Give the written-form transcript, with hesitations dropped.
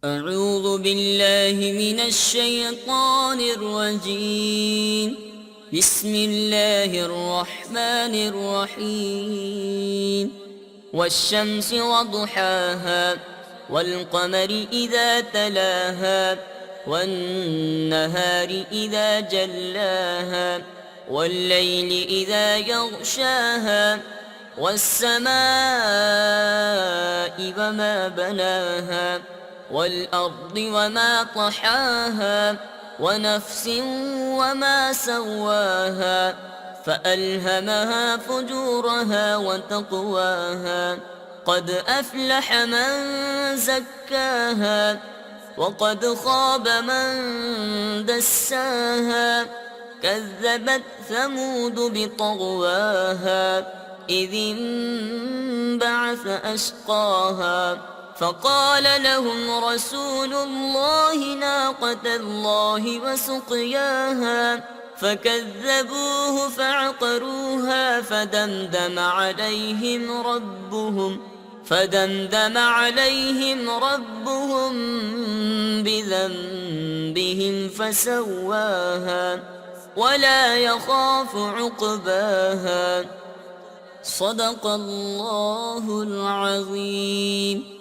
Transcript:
أعوذ بالله من الشيطان الرجيم. بسم الله الرحمن الرحيم. والشمس وضحاها والقمر إذا تلاها والنهار إذا جلاها والليل إذا يغشاها والسماء وما بناها والأرض وما طحاها ونفس وما سواها فألهمها فجورها وتقواها قد أفلح من زكاها وقد خاب من دساها كذبت ثمود بطغواها إذ انبعث أشقاها فقال لهم رسول الله ناقة الله وسقياها فكذبوه فعقروها فدمدم عليهم ربهم بذنبهم فسواها ولا يخاف عقباها. صدق الله العظيم.